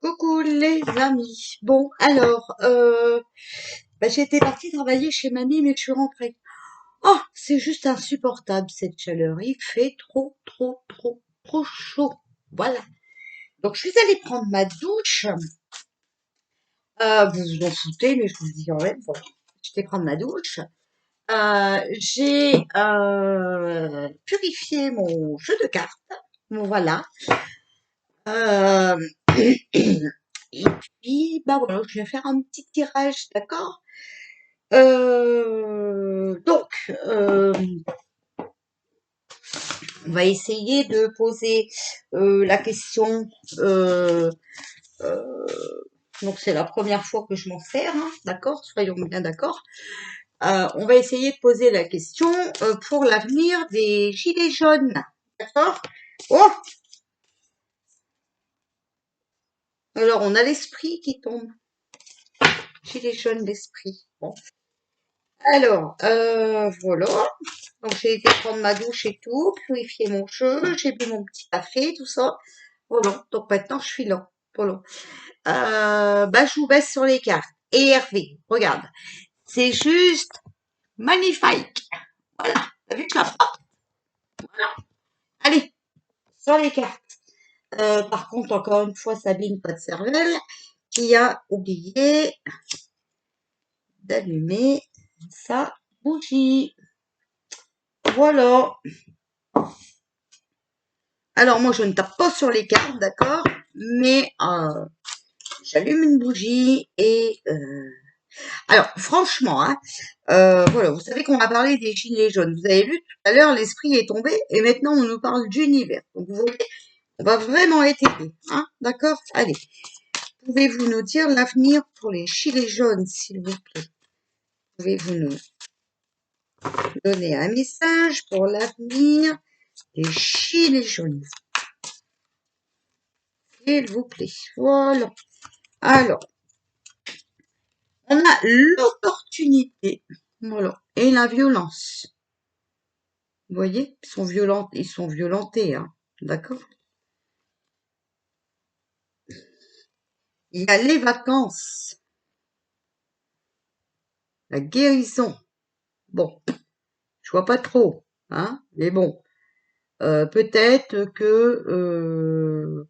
Coucou les amis. Bon, alors, j'étais partie travailler chez mamie, mais je suis rentrée. Oh, c'est juste insupportable cette chaleur. Il fait trop chaud. Voilà. Donc, je suis allée prendre ma douche. Vous vous en foutez, mais je vous le dis quand même. Voilà. J'étais prendre ma douche. J'ai purifié mon jeu de cartes. Bon, voilà. Euh, et puis, bah voilà, je vais faire un petit tirage, d'accord? Donc, on va essayer de poser la question. euh, euh, donc, c'est la première fois que je m'en sers, hein, d'accord? Soyons bien d'accord. On va essayer de poser la question pour l'avenir des gilets jaunes, d'accord? Oh, alors on a l'esprit qui tombe. Gilets jaunes, l'esprit. Bon. Alors, voilà. Donc, j'ai été prendre ma douche et tout, purifier mon cheveu, j'ai bu mon petit café, tout ça. Voilà. Donc, maintenant, je suis là. Voilà. Je vous baisse sur les cartes. Et Hervé, regarde. C'est juste magnifique. Voilà. T'as vu que la frappe? Voilà. Allez, sur les cartes. Par contre, encore une fois, Sabine, pas de cervelle, qui a oublié d'allumer sa bougie. Voilà. Alors, moi, je ne tape pas sur les cartes, d'accord? Mais j'allume une bougie et... Alors, franchement, hein, voilà, vous savez qu'on a parlé des gilets jaunes. Vous avez vu, tout à l'heure, l'esprit est tombé et maintenant, on nous parle d'univers. Donc, vous voyez, on va vraiment être aidé, hein, d'accord? Allez, pouvez-vous nous dire l'avenir pour les gilets jaunes, s'il vous plaît? Pouvez-vous nous donner un message pour l'avenir des gilets jaunes, s'il vous plaît? Voilà. Alors, on a l'opportunité, voilà, et la violence. Vous voyez, ils sont violentés, hein, d'accord? Il y a les vacances, la guérison. Bon, je vois pas trop, hein, mais bon, peut-être que,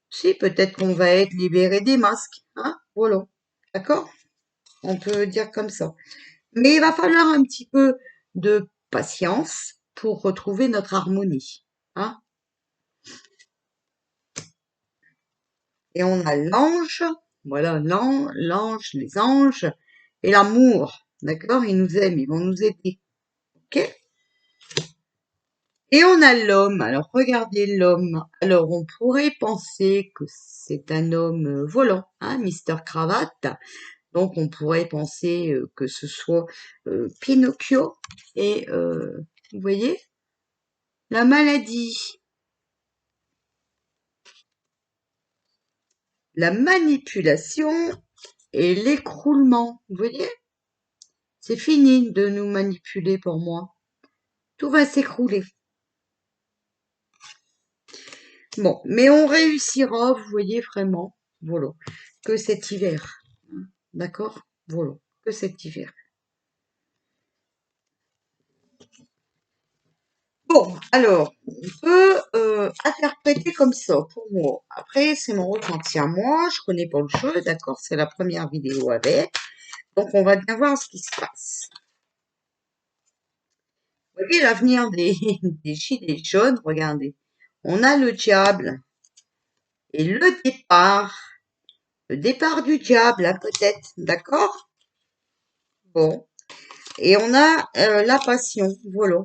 si, peut-être qu'on va être libéré des masques, hein, voilà, d'accord? On peut dire comme ça. Mais il va falloir un petit peu de patience pour retrouver notre harmonie, hein? Et on a l'ange, voilà, l'ange, les anges, et l'amour, d'accord? Ils nous aiment, ils vont nous aider, ok? Et on a l'homme, alors regardez l'homme. Alors on pourrait penser que c'est un homme volant, hein, Mister Cravate. Donc on pourrait penser que ce soit Pinocchio et, vous voyez, la maladie, la manipulation et l'écroulement, vous voyez? C'est fini de nous manipuler pour moi. Tout va s'écrouler. Bon, mais on réussira, vous voyez vraiment, voilà, que cet hiver. D'accord? Voilà, que cet hiver. Bon, alors, on peut interpréter comme ça pour moi. Après, c'est mon ressenti à moi, je connais pas le jeu, d'accord? C'est la première vidéo avec. Donc, on va bien voir ce qui se passe. Vous voyez l'avenir des, des gilets jaunes, regardez. On a le diable et le départ du diable, hein, peut-être, d'accord? Bon. Et on a la passion, voilà.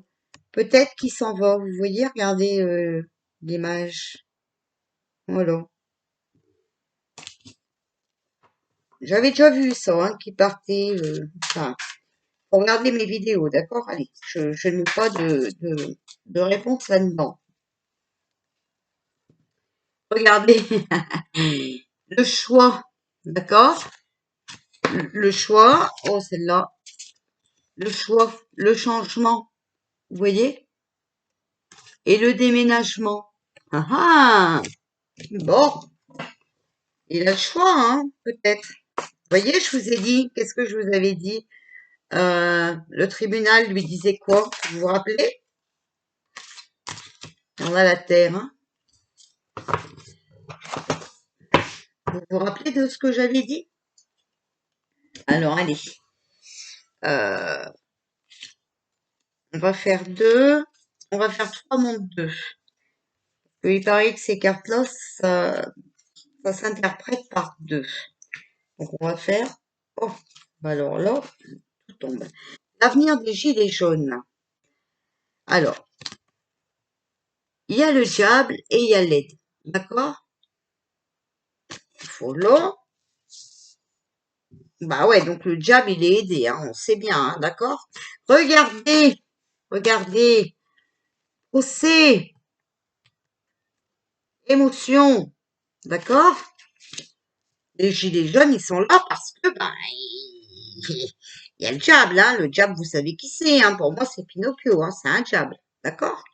Peut-être qu'il s'en va, vous voyez, regardez l'image. Voilà. J'avais déjà vu ça, hein, qui partait. Enfin, faut regarder mes vidéos, d'accord? Allez, je n'ai pas de réponse là-dedans. Regardez le choix, d'accord? Le choix, oh celle-là, le choix, le changement, vous voyez? Et le déménagement. Ah ah! Bon. Il a le choix, hein, peut-être. Vous voyez, je vous ai dit, qu'est-ce que je vous avais dit? Le tribunal lui disait quoi? Vous vous rappelez? On a la terre, hein. Vous vous rappelez de ce que j'avais dit? Alors, allez. Euh, on va faire deux. On va faire trois mondes deux. Il paraît que ces cartes-là, ça s'interprète par deux. Donc, on va faire... Oh, alors là, tout tombe. L'avenir des gilets jaunes. Alors, il y a le diable et il y a l'aide. D'accord? Follow. Bah ouais, donc le diable, il est aidé, hein, on sait bien, hein, d'accord? Regardez, regardez, procès, émotion, d'accord? Les gilets jaunes, ils sont là parce que, ben, il y a le diable, hein. Le diable, vous savez qui c'est, hein. Pour moi, c'est Pinocchio, hein, c'est un diable, d'accord?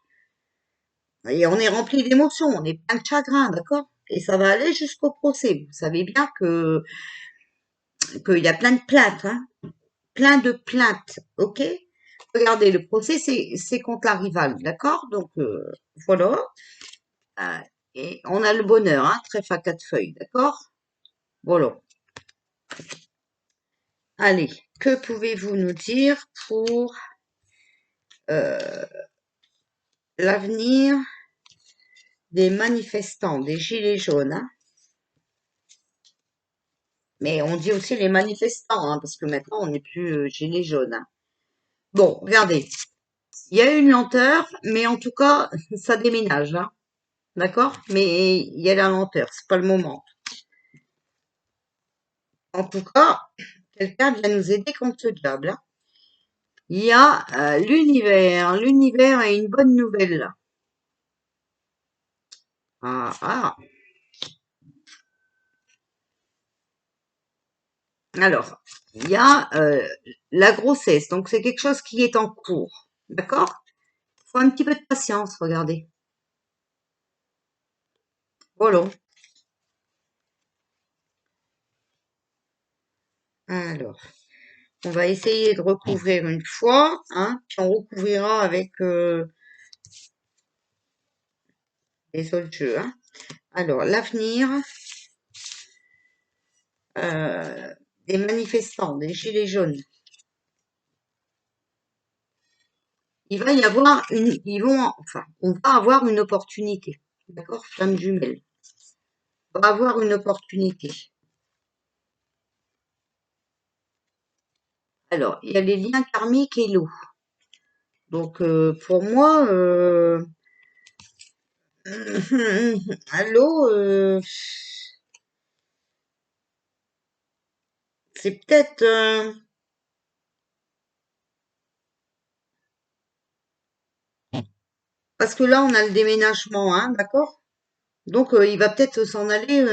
Et on est rempli d'émotions, on est plein de chagrin, d'accord? Et ça va aller jusqu'au procès. Vous savez bien qu'il y a plein de plaintes, hein, plein de plaintes, ok? Regardez, le procès, c'est contre la rivale, d'accord? Donc, voilà. Euh, et on a le bonheur, hein, trèfle à quatre feuilles, d'accord? Voilà. Allez, que pouvez-vous nous dire pour euh, l'avenir des manifestants, des gilets jaunes, hein? Mais on dit aussi les manifestants, hein, parce que maintenant, on n'est plus gilets jaunes, hein. Bon, regardez, il y a une lenteur, mais en tout cas, ça déménage, hein, d'accord? Mais il y a la lenteur, c'est pas le moment. En tout cas, quelqu'un vient nous aider contre ce diable, hein. Il y a l'univers. L'univers est une bonne nouvelle. Ah, ah. Alors, il y a la grossesse. Donc, c'est quelque chose qui est en cours. D'accord? Il faut un petit peu de patience, regardez. Voilà. Alors, on va essayer de recouvrir une fois, hein, puis on recouvrira avec les autres jeux, hein. Alors, l'avenir euh, des manifestants, des gilets jaunes. Il va y avoir enfin, on va avoir une opportunité. D'accord? Flamme jumelle. On va avoir une opportunité. Alors, il y a les liens karmiques et l'eau. Donc, pour moi, l'eau, c'est peut-être... parce que là, on a le déménagement, hein, d'accord? Donc, il va peut-être s'en aller,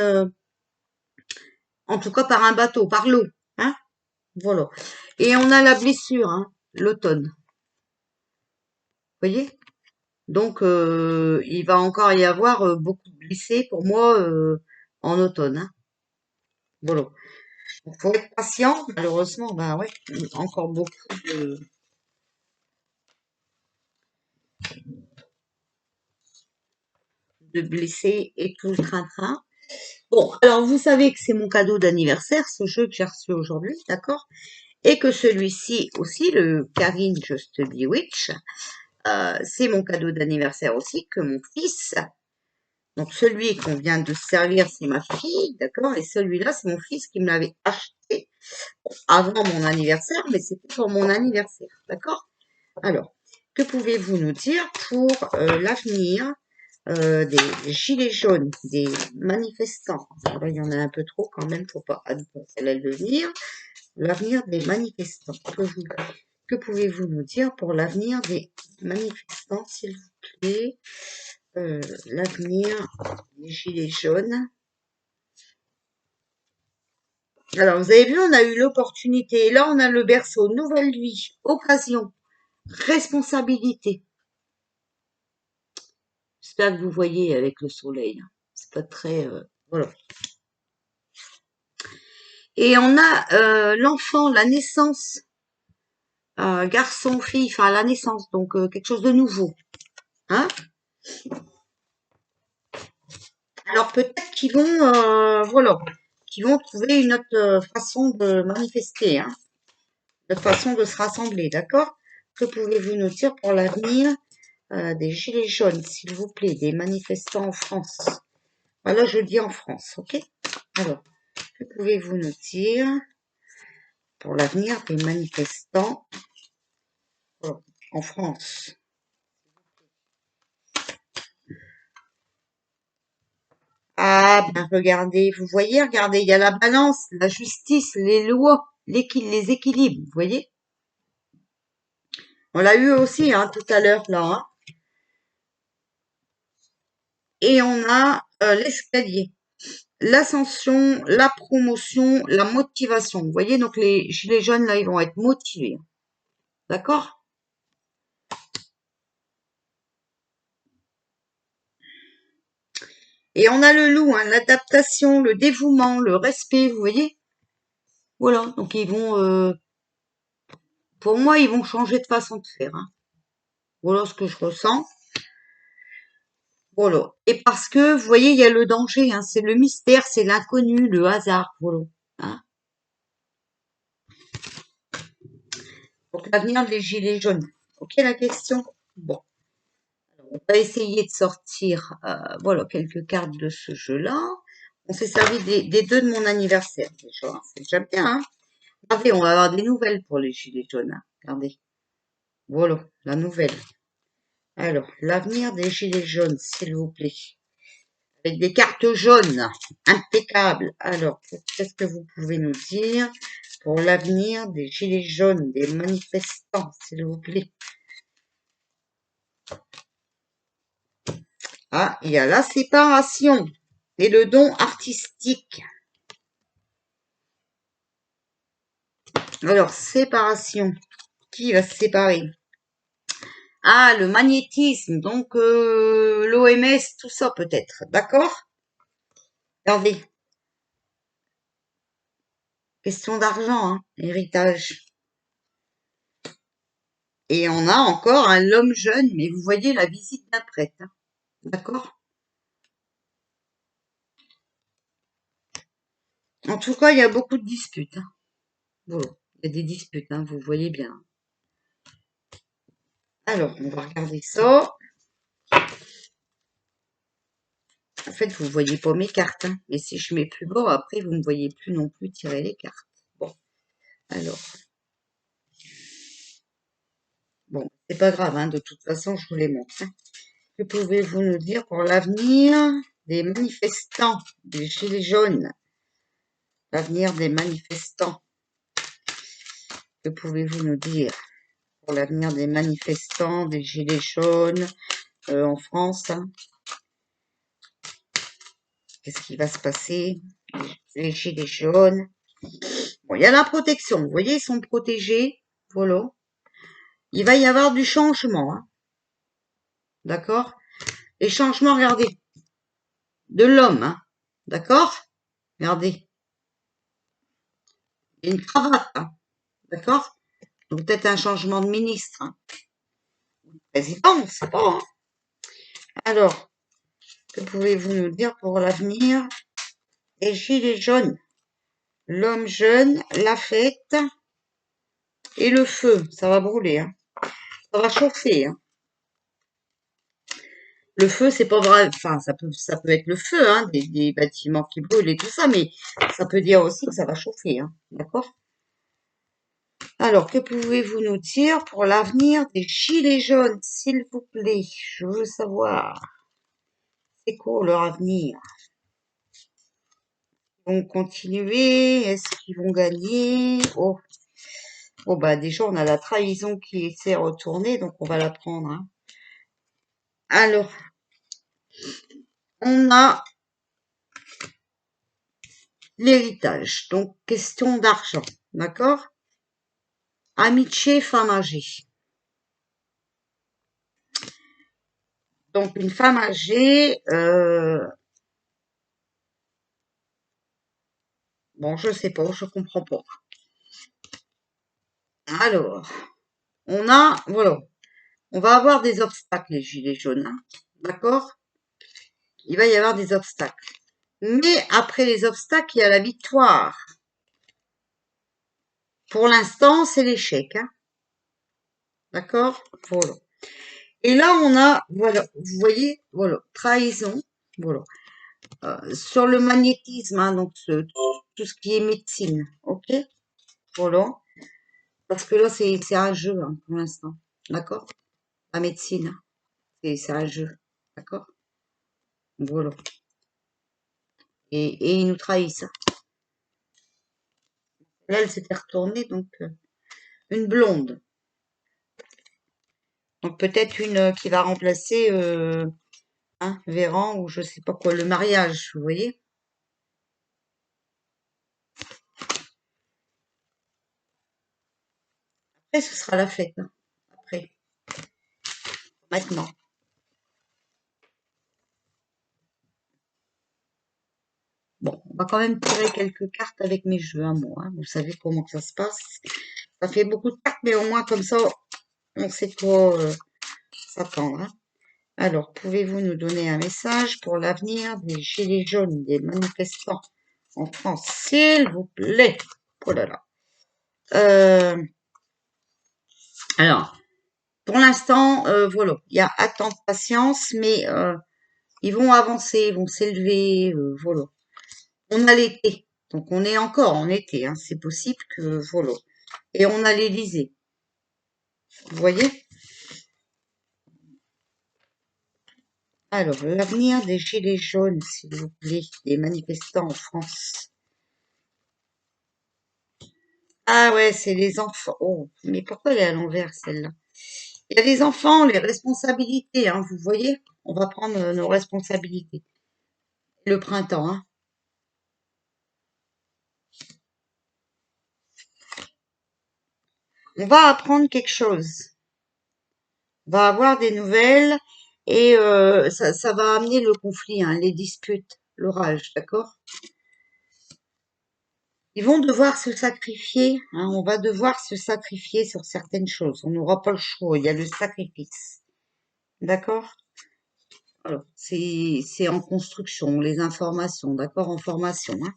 en tout cas par un bateau, par l'eau, hein? Voilà. Et on a la blessure, hein, l'automne. Vous voyez? Donc, il va encore y avoir beaucoup de blessés pour moi en automne, hein. Voilà. Il faut être patient. Malheureusement, ben ouais, encore beaucoup de blessés et tout le train-train. Bon, alors vous savez que c'est mon cadeau d'anniversaire, ce jeu que j'ai reçu aujourd'hui, d'accord? Et que celui-ci aussi, le Karine Just Bewitch, c'est mon cadeau d'anniversaire aussi, que mon fils, donc celui qu'on vient de servir, c'est ma fille, d'accord? Et celui-là, c'est mon fils qui me l'avait acheté avant mon anniversaire, mais c'était pour mon anniversaire, d'accord? Alors, que pouvez-vous nous dire pour l'avenir des gilets jaunes, des manifestants? Alors, il y en a un peu trop quand même, faut pas elle le venir. L'avenir des manifestants. Que pouvez-vous nous dire pour l'avenir des manifestants, s'il vous plaît? L'avenir des gilets jaunes. Alors, vous avez vu, on a eu l'opportunité. Et là, on a le berceau. Nouvelle vie, occasion, responsabilité. J'espère que vous voyez avec le soleil, hein. C'est pas très... voilà. Et on a l'enfant, la naissance, garçon, fille, enfin la naissance, donc quelque chose de nouveau. Hein? Alors peut-être qu'ils vont, voilà, qu'ils vont trouver une autre façon de manifester, hein, une autre façon de se rassembler, d'accord? Que pouvez-vous nous dire pour l'avenir des gilets jaunes, s'il vous plaît, des manifestants en France? Voilà, je dis en France, ok? Alors, que pouvez-vous nous dire pour l'avenir des manifestants en France? Ah, ben regardez, vous voyez, regardez, il y a la balance, la justice, les lois, les équilibres, vous voyez? On l'a eu aussi, hein, tout à l'heure, là, hein. Et on a l'escalier, l'ascension, la promotion, la motivation. Vous voyez, donc les gilets jaunes, là, ils vont être motivés. D'accord? Et on a le loup, hein, l'adaptation, le dévouement, le respect, vous voyez? Voilà, donc ils vont, pour moi, ils vont changer de façon de faire, hein. Voilà ce que je ressens. Voilà. Et parce que, vous voyez, il y a le danger, hein, c'est le mystère, c'est l'inconnu, le hasard, voilà. Hein. Donc l'avenir des gilets jaunes. Ok la question? Bon, on va essayer de sortir, voilà, quelques cartes de ce jeu-là. On s'est servi des deux de mon anniversaire déjà, hein. C'est déjà bien, hein. Regardez, on va avoir des nouvelles pour les gilets jaunes, hein. Regardez. Voilà, la nouvelle. Alors, l'avenir des gilets jaunes, s'il vous plaît. Avec des cartes jaunes, impeccable. Alors, qu'est-ce que vous pouvez nous dire pour l'avenir des gilets jaunes, des manifestants, s'il vous plaît? Ah, il y a la séparation et le don artistique. Alors, séparation. Qui va se séparer? Ah, le magnétisme, donc l'OMS, tout ça peut-être. D'accord? Regardez. Question d'argent, hein, héritage. Et on a encore l'homme jeune, mais vous voyez la visite d'un prêtre. Hein. D'accord? En tout cas, il y a beaucoup de disputes. Hein. Voilà. Il y a des disputes, hein, vous voyez bien. Alors, on va regarder ça. En fait, vous voyez pas mes cartes. Hein. Et si je mets plus bas, après, vous ne voyez plus non plus tirer les cartes. Bon, alors. Bon, c'est pas grave, hein, de toute façon, je vous les montre. Hein. Que pouvez-vous nous dire pour l'avenir des manifestants, des gilets jaunes? L'avenir des manifestants. Que pouvez-vous nous dire pour l'avenir des manifestants, des gilets jaunes en France? Hein? Qu'est-ce qui va se passer? Les gilets jaunes. Bon, il y a la protection. Vous voyez, ils sont protégés. Voilà. Il va y avoir du changement. Hein. D'accord? Les changements, regardez. De l'homme. Hein. D'accord? Regardez. Il y a une cravate. Hein. D'accord? Donc peut-être un changement de ministre. Hein. Président, on ne sait pas. Hein. Alors, que pouvez-vous nous dire pour l'avenir des gilets jaunes? L'homme jeune, la fête et le feu. Ça va brûler. Hein. Ça va chauffer. Hein. Le feu, c'est pas vrai. Enfin, ça peut être le feu, hein, des bâtiments qui brûlent et tout ça, mais ça peut dire aussi que ça va chauffer. Hein. D'accord? Alors, que pouvez-vous nous dire pour l'avenir des gilets jaunes, s'il vous plaît? Je veux savoir. C'est quoi leur avenir? Ils vont continuer? Est-ce qu'ils vont gagner? Oh. Bon, bah, déjà, on a la trahison qui s'est retournée, donc on va la prendre. Hein. Alors, on a l'héritage. Donc, question d'argent. D'accord? Amitié, femme âgée. Donc, une femme âgée, bon, Bon, je sais pas, je comprends pas. Alors, voilà, on va avoir des obstacles, les gilets jaunes, hein. D'accord? Il va y avoir des obstacles. Mais après les obstacles, il y a la victoire. Pour l'instant, c'est l'échec, hein. D'accord? Voilà. Et là, on a, voilà, vous voyez, voilà, trahison, voilà. Sur le magnétisme, hein, donc tout ce qui est médecine, ok? Voilà. Parce que là, c'est un jeu, hein, pour l'instant. D'accord? La médecine, hein, c'est un jeu. D'accord? Voilà. Et ils nous trahissent, hein. Là, elle s'était retournée, donc une blonde. Donc peut-être une qui va remplacer hein, Véran ou je sais pas quoi, le mariage, vous voyez? Après, ce sera la fête, hein, après, maintenant. Bon, on va quand même tirer quelques cartes avec mes jeux, hein, moi, hein. Vous savez comment ça se passe. Ça fait beaucoup de cartes, mais au moins comme ça, on sait quoi s'attendre, hein. Alors, pouvez-vous nous donner un message pour l'avenir des gilets jaunes, des manifestants en France, s'il vous plaît? Oh là là. Alors, pour l'instant, voilà, il y a attente, patience, mais ils vont avancer, ils vont s'élever, voilà. On a l'été, donc on est encore en été, hein, c'est possible que, voilà. Et on a l'Élysée, vous voyez? Alors, l'avenir des gilets jaunes, s'il vous plaît, des manifestants en France. Ah ouais, c'est les enfants. Oh, mais pourquoi elle est à l'envers, celle-là? Il y a les enfants, les responsabilités, hein, vous voyez? On va prendre nos responsabilités. Le printemps, hein. On va apprendre quelque chose. On va avoir des nouvelles et ça va amener le conflit, hein, les disputes, l'orage, d'accord? Ils vont devoir se sacrifier, hein, on va devoir se sacrifier sur certaines choses. On n'aura pas le choix, il y a le sacrifice. D'accord? Alors, c'est en construction, les informations, d'accord? En formation, hein.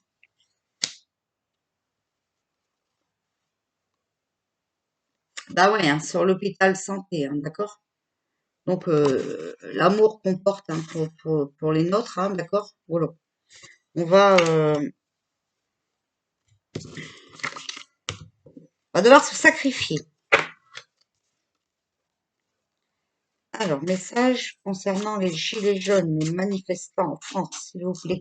Bah ouais, hein, sur l'hôpital santé, hein, d'accord? Donc, l'amour qu'on porte hein, pour les nôtres, hein, d'accord? Voilà. On va devoir se sacrifier. Alors, message concernant les gilets jaunes, les manifestants en France, s'il vous plaît.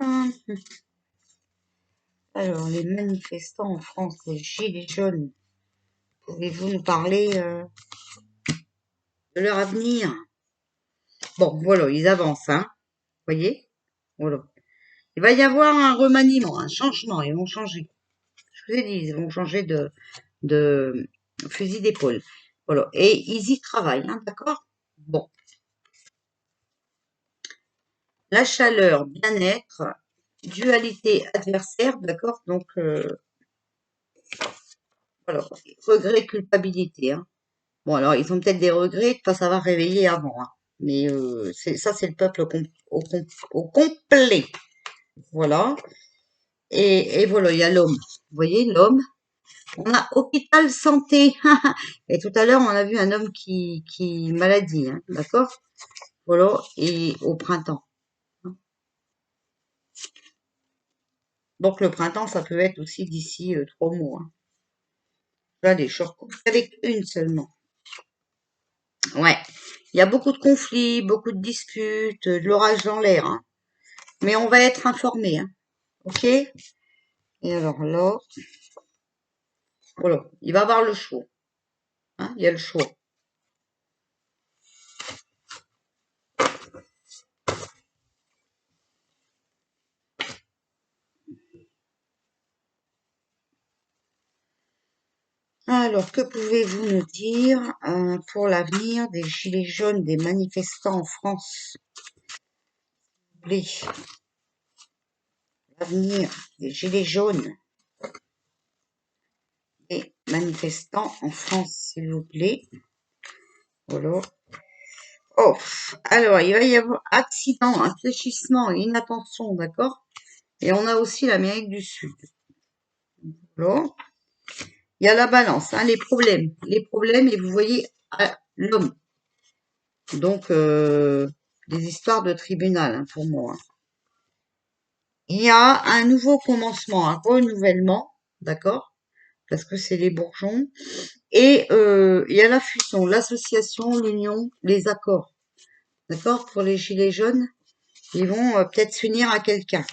Hum, Alors, les manifestants en France, les gilets jaunes, pouvez-vous nous parler de leur avenir? Bon, voilà, ils avancent, hein, voyez? Voilà. Il va y avoir un remaniement, un changement, ils vont changer. Je vous ai dit, ils vont changer de fusil d'épaule. Voilà. Et ils y travaillent, hein, d'accord? Bon. La chaleur, bien-être, dualité adversaire, d'accord? Donc, voilà. Regret, culpabilité, hein. Bon, alors, ils ont peut-être des regrets de pas savoir réveiller avant, hein. Mais ça, c'est le peuple au complet. Voilà. Et voilà, il y a l'homme. Vous voyez, l'homme. On a hôpital santé. Et tout à l'heure, on a vu un homme qui maladie, hein, d'accord? Voilà, et au printemps. Donc le printemps, ça peut être aussi d'ici 3 mois, hein. Allez, je recours avec une seulement. Ouais, il y a beaucoup de conflits, beaucoup de disputes, de l'orage dans l'air, hein. Mais on va être informé, hein. Ok? Et alors là, voilà, il va avoir le choix, hein. Il y a le choix. Alors, que pouvez-vous nous dire pour l'avenir des gilets jaunes, des manifestants en France? L'avenir des gilets jaunes, des manifestants en France, s'il vous plaît. Voilà. Oh, alors, il va y avoir accident, infléchissement et inattention, d'accord? Et on a aussi l'Amérique du Sud. Voilà. Il y a la balance, hein, les problèmes. Les problèmes, et vous voyez l'homme. Donc, des histoires de tribunal, hein, pour moi. Hein. Il y a un nouveau commencement, un renouvellement, d'accord? Parce que c'est les bourgeons. Et il y a la fusion, l'association, l'union, les accords. D'accord? Pour les gilets jaunes, ils vont peut-être s'unir à quelqu'un.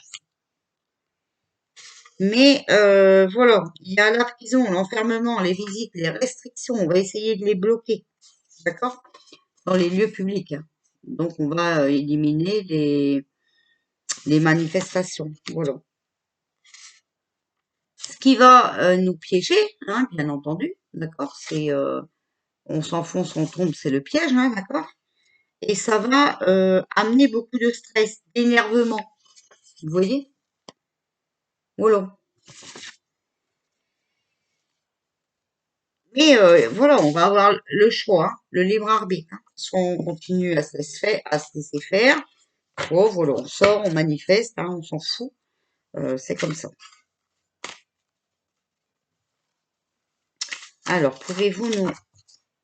Mais voilà, il y a la prison, l'enfermement, les visites, les restrictions. On va essayer de les bloquer, d'accord? Dans les lieux publics. Hein. Donc on va éliminer les manifestations. Voilà. Ce qui va nous piéger, hein, bien entendu, d'accord? C'est on s'enfonce, on tombe, c'est le piège, hein, d'accord? Et ça va amener beaucoup de stress, d'énervement. Vous voyez? Voilà. Mais voilà, on va avoir le choix, hein, le libre arbitre. Hein. Soit on continue à se laisser faire, soit voilà, on sort, on manifeste, hein, on s'en fout. C'est comme ça. Alors, pouvez-vous nous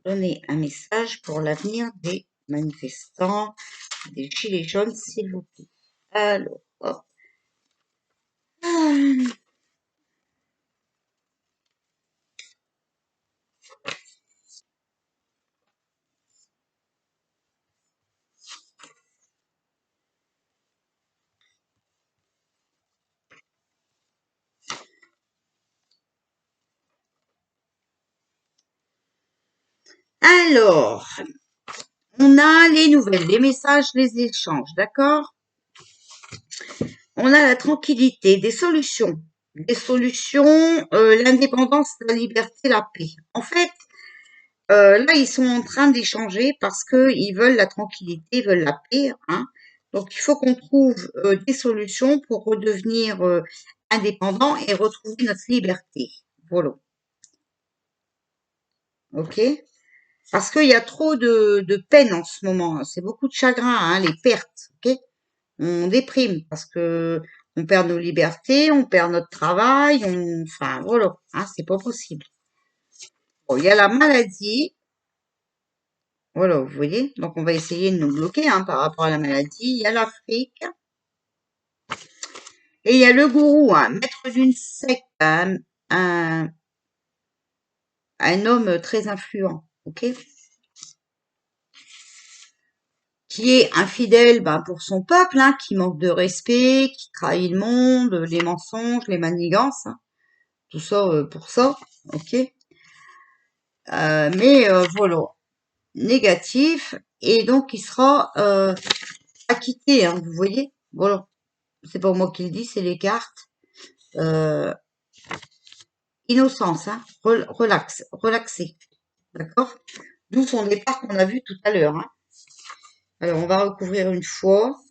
donner un message pour l'avenir des manifestants, des gilets jaunes, s'il vous plaît? Alors, hop. Alors, on a les nouvelles, les messages, les échanges, d'accord? On a la tranquillité, des solutions. Des solutions, l'indépendance, la liberté, la paix. En fait, là, ils sont en train d'échanger parce qu'ils veulent la tranquillité, ils veulent la paix. Hein. Donc, il faut qu'on trouve des solutions pour redevenir indépendant et retrouver notre liberté. Voilà. OK? Parce qu'il y a trop de peine en ce moment. Hein. C'est beaucoup de chagrin, hein, les pertes. OK? On déprime parce que on perd nos libertés, on perd notre travail, enfin voilà, hein, c'est pas possible. Bon, il y a la maladie, voilà, vous voyez, donc on va essayer de nous bloquer hein, par rapport à la maladie. Il y a l'Afrique et il y a le gourou, un maître d'une secte, un, un homme très influent, ok, qui est infidèle ben, pour son peuple, hein, qui manque de respect, qui trahit le monde, les mensonges, les manigances, hein, tout ça pour ça, ok. Mais voilà, négatif, et donc il sera acquitté, hein, vous voyez. Voilà, c'est pas moi qui le dis, c'est les cartes. Euh, Innocence, hein, relax, relaxé, d'accord. D'où son départ qu'on a vu tout à l'heure. Hein. Alors on va recouvrir une fois.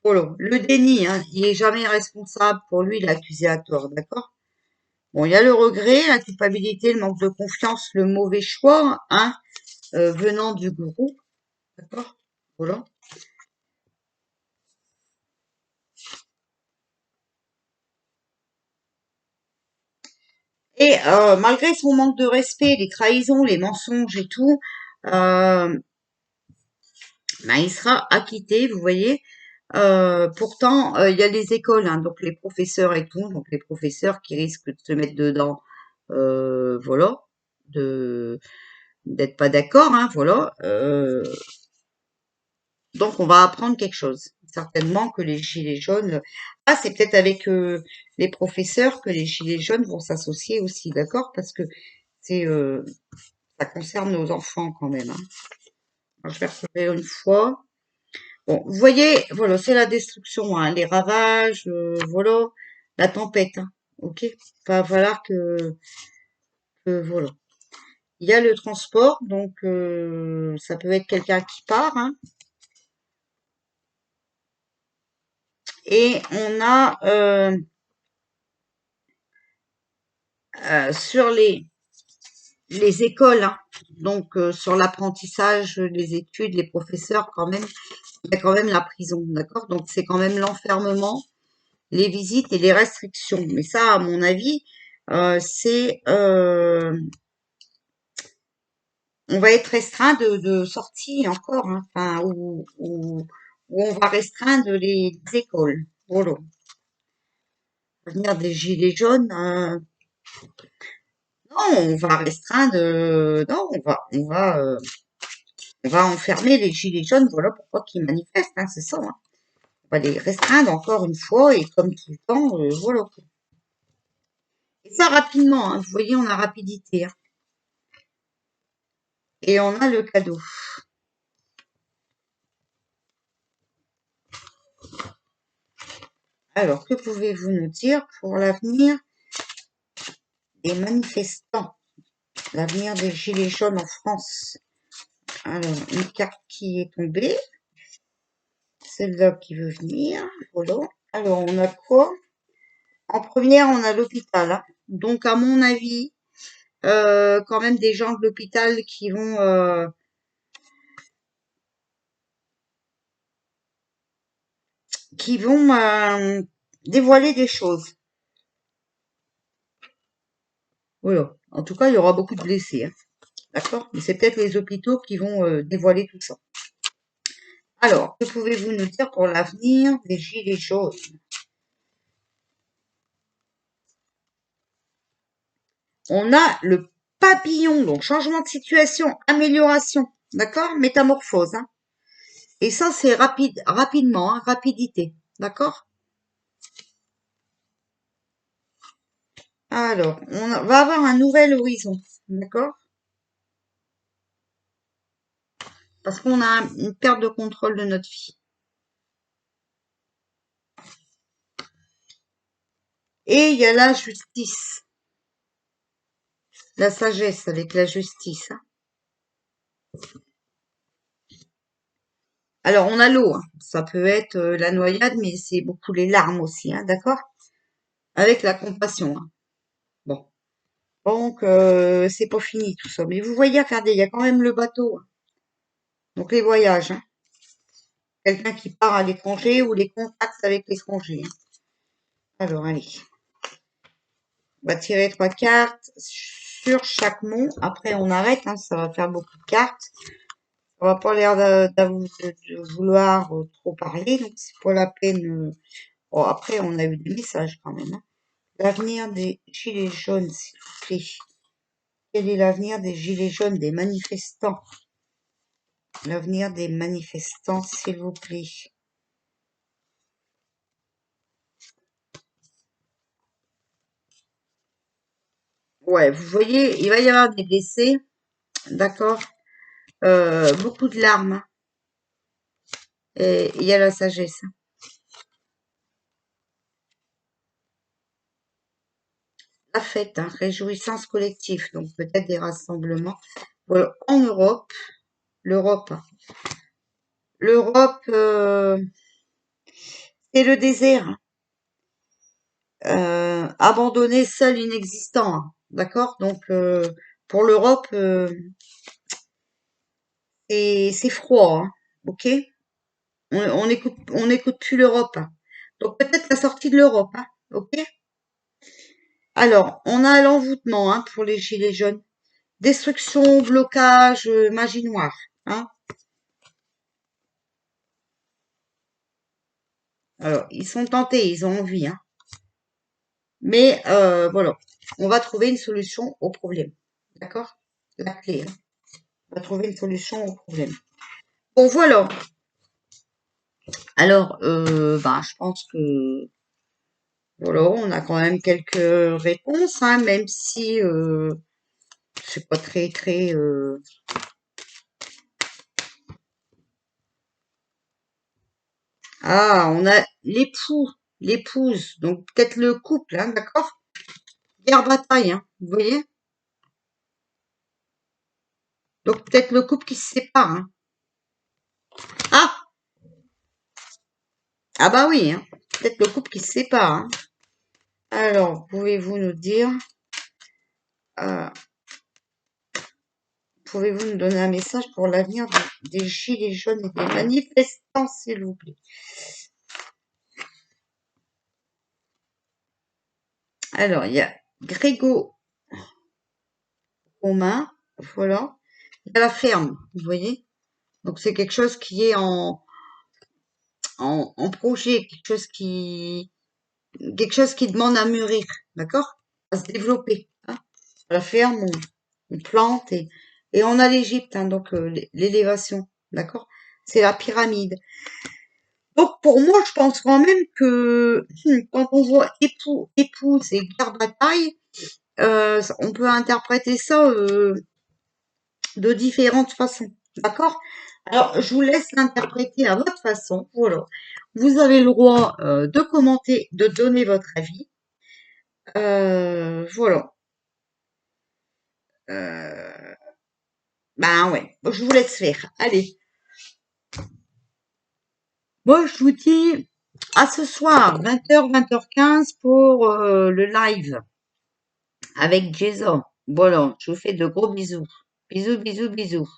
Voilà, le déni, hein, il est jamais responsable pour lui, l'accusé à tort, d'accord. Bon, il y a le regret, la culpabilité, le manque de confiance, le mauvais choix, hein, venant du gourou, d'accord. Voilà. Et malgré son manque de respect, les trahisons, les mensonges et tout, ben, il sera acquitté, vous voyez. Pourtant, il y a les écoles, hein, donc les professeurs et tout, donc les professeurs qui risquent de se mettre dedans, voilà, de d'être pas d'accord, hein, voilà. Donc on va apprendre quelque chose. Certainement que les gilets jaunes. Ah, c'est peut-être avec les professeurs que les gilets jaunes vont s'associer aussi, d'accord? Parce que c'est ça concerne nos enfants quand même. Hein. Alors, je vais recouvrir une fois. Bon, vous voyez, voilà, c'est la destruction, hein, les ravages, voilà, la tempête. Hein, ok, va falloir que voilà. Il y a le transport, donc ça peut être quelqu'un qui part, hein. Et on a sur les écoles, hein, donc sur l'apprentissage, les études, les professeurs, quand même, il y a quand même la prison, d'accord? Donc c'est quand même l'enfermement, les visites et les restrictions. Mais ça, à mon avis, c'est on va être restreint de sorties encore, hein, enfin, où on va restreindre les écoles. Voilà. Venir des gilets jaunes, non, on va restreindre, non, on va enfermer les gilets jaunes, voilà pourquoi qu'ils manifestent, hein, c'est ça, hein. On va les restreindre encore une fois, et comme tout le temps, voilà. Et ça rapidement, hein, vous voyez, on a rapidité, hein. Et on a le cadeau. Alors, que pouvez-vous nous dire pour l'avenir des manifestants, l'avenir des gilets jaunes en France? Alors, une carte qui est tombée, celle-là qui veut venir, voilà. Alors, on a quoi? En première, on a l'hôpital, hein. Donc, à mon avis, quand même des gens de l'hôpital qui vont dévoiler des choses. Voilà. En tout cas, il y aura beaucoup de blessés, hein. D'accord? Mais c'est peut-être les hôpitaux qui vont dévoiler tout ça. Alors, que pouvez-vous nous dire pour l'avenir des gilets jaunes? On a le papillon, donc changement de situation, amélioration, d'accord? Métamorphose, hein. Et ça, c'est rapide, rapidement, hein, rapidité, d'accord? Alors, va avoir un nouvel horizon, d'accord? Parce qu'on a une perte de contrôle de notre vie. Et il y a la justice, la sagesse avec la justice, hein. Alors, on a l'eau, hein. Ça peut être la noyade, mais c'est beaucoup les larmes aussi, hein, d'accord? Avec la compassion, hein. Bon. Donc, c'est pas fini tout ça. Mais vous voyez, regardez, il y a quand même le bateau, hein. Donc, les voyages, hein. Quelqu'un qui part à l'étranger ou les contacts avec l'étranger, hein. Alors, allez. On va tirer 3 cartes sur chaque mot. Après, on arrête, hein, ça va faire beaucoup de cartes. On va pas l'air de vouloir trop parler, donc c'est pas la peine. Bon, après, on a eu des messages quand même, hein. L'avenir des gilets jaunes, s'il vous plaît. Quel est l'avenir des gilets jaunes, des manifestants? L'avenir des manifestants, s'il vous plaît. Ouais, vous voyez, il va y avoir des blessés, d'accord? Beaucoup de larmes, hein. Et il y a la sagesse, hein. La fête, hein, réjouissance collective, donc peut-être des rassemblements. Voilà, en Europe, l'Europe, hein. L'Europe, c'est le désert, hein. Abandonné, seul, inexistant, hein. D'accord? Donc, pour l'Europe, c'est froid, hein. Ok? On écoute plus l'Europe, hein. Donc peut-être la sortie de l'Europe, hein. Ok? Alors, on a l'envoûtement, hein, pour les gilets jaunes. Destruction, blocage, magie noire, hein. Alors, ils sont tentés, ils ont envie, hein. Mais voilà, on va trouver une solution au problème. D'accord? La clé, hein. On va trouver une solution au problème. Bon, voilà. Alors, bah, je pense que voilà, on a quand même quelques réponses, hein, même si c'est pas très très. Ah, on a l'époux, l'épouse, donc peut-être le couple, hein, d'accord? Guerre bataille, hein, vous voyez? Donc peut-être le couple qui se sépare. Hein. Ah, ah bah oui, hein. Peut-être le couple qui se sépare. Hein. Alors, pouvez-vous nous dire, euh, pouvez-vous nous donner un message pour l'avenir des gilets jaunes et des manifestants, s'il vous plaît? Alors, il y a Grégo Romain, voilà. Il y a la ferme, vous voyez. Donc c'est quelque chose qui est en projet, quelque chose qui demande à mûrir, d'accord? À se développer. Hein. À la ferme, on plante et on a l'Égypte, hein, donc l'élévation, d'accord? C'est la pyramide. Donc pour moi, je pense quand même que quand on voit époux, épouse et guerre bataille, on peut interpréter ça de différentes façons. D'accord? Alors, je vous laisse l'interpréter à votre façon. Voilà. Vous avez le droit de commenter, de donner votre avis. Voilà. Ben ouais, je vous laisse faire. Allez. Moi, je vous dis à ce soir, 20h, 20h15 pour le live avec Jason. Voilà, je vous fais de gros bisous. Bisous, bisous, bisous.